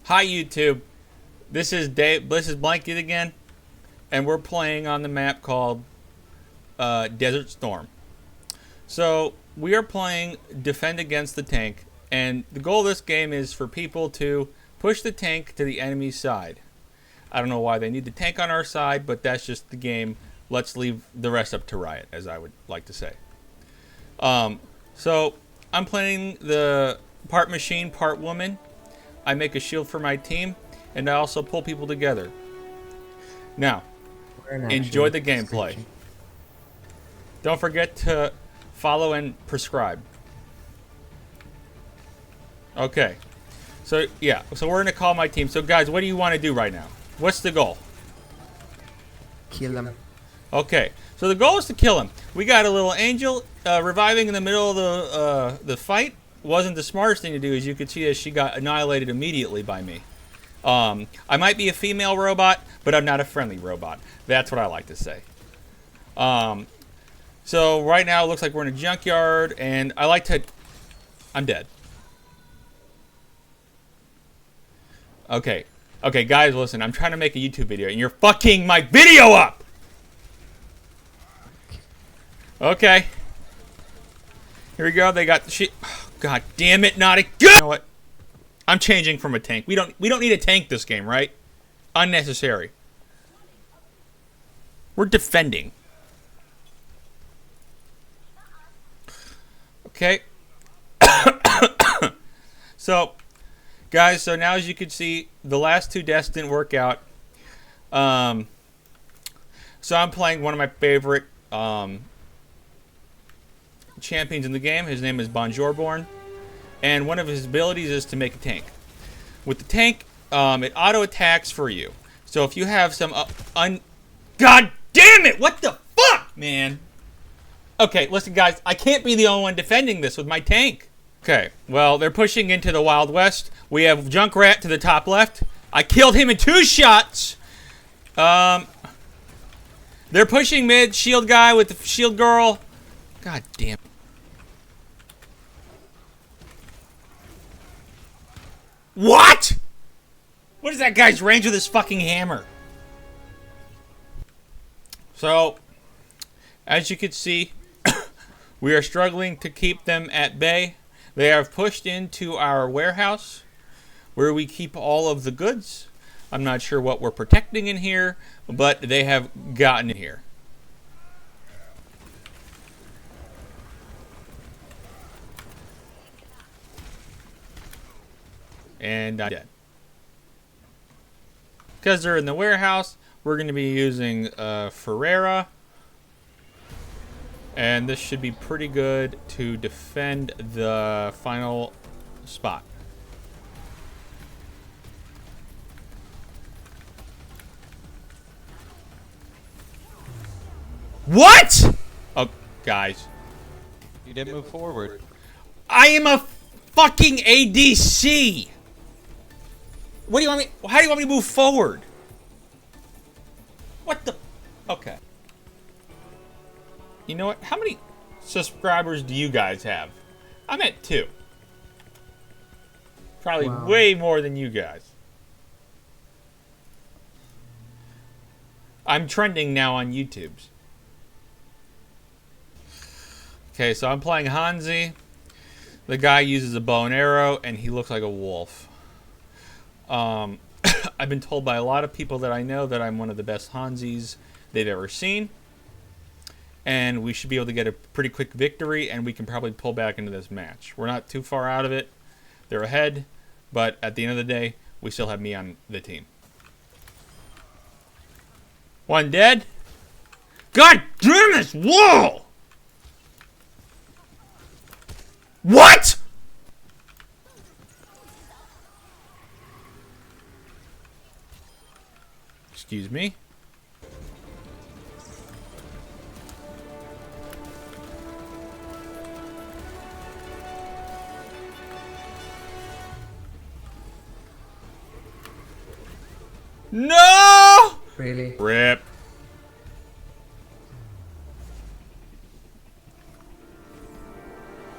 Hi YouTube, this is Dave. This is Blanket again, and we're playing on the map called Desert Storm. So we are playing Defend Against the Tank, and the goal of this game is for people to push the tank to the enemy side. I don't know why they need the tank on our side, but that's just the game. Let's leave the rest up to Riot, as I would like to say. So I'm playing the part machine, part woman. I make a shield for my team, and I also pull people together. Now, enjoy the gameplay. Don't forget to follow and prescribe. Okay. So, yeah. So we're going to call my team. So, guys, what do you want to do right now? What's the goal? Kill them. Okay. So the goal is to kill him. We got a little angel reviving in the middle of the fight. Wasn't the smartest thing to do, as you could see, as she got annihilated immediately by me. I might be a female robot, but I'm not a friendly robot. That's what I like to say. So right now it looks like we're in a junkyard, and I like to... I'm dead. Okay. Okay, guys, listen. I'm trying to make a YouTube video, and you're fucking my video up! Okay. Here we go. They got the shit... God damn it, not again! You know what? I'm changing from a tank. We don't need a tank this game, right? Unnecessary. We're defending. Okay. So, guys, so now as you can see, the last two deaths didn't work out. So I'm playing one of my favorite champions in the game. His name is Bonjourborn, and one of his abilities is to make a tank. With the tank, it auto attacks for you. So if you have some God damn it! What the fuck, man? Okay, listen, guys. I can't be the only one defending this with my tank. Okay, well, they're pushing into the Wild West. We have Junkrat to the top left. I killed him in 2 shots. They're pushing mid. Shield guy with the shield girl. God damn. What? What is that guy's range with his fucking hammer? So, as you can see, we are struggling to keep them at bay. They have pushed into our warehouse where we keep all of the goods. I'm not sure what we're protecting in here, but they have gotten in here. And I'm dead. Because they're in the warehouse, we're going to be using Ferreira. And this should be pretty good to defend the final spot. What? Oh, guys. You didn't move forward. I am a fucking ADC. What do you want me? How do you want me to move forward? What the? Okay. You know what? How many subscribers do you guys have? I'm at 2. Probably way more than you guys. I'm trending now on YouTube's. Okay, so I'm playing Hanzi. The guy uses a bow and arrow, and he looks like a wolf. I've been told by a lot of people that I know that I'm one of the best Hanzis they've ever seen. And we should be able to get a pretty quick victory, and we can probably pull back into this match. We're not too far out of it. They're ahead, but at the end of the day, we still have me on the team. One dead. God damn this wall! What? Excuse me. No! Really? Rip.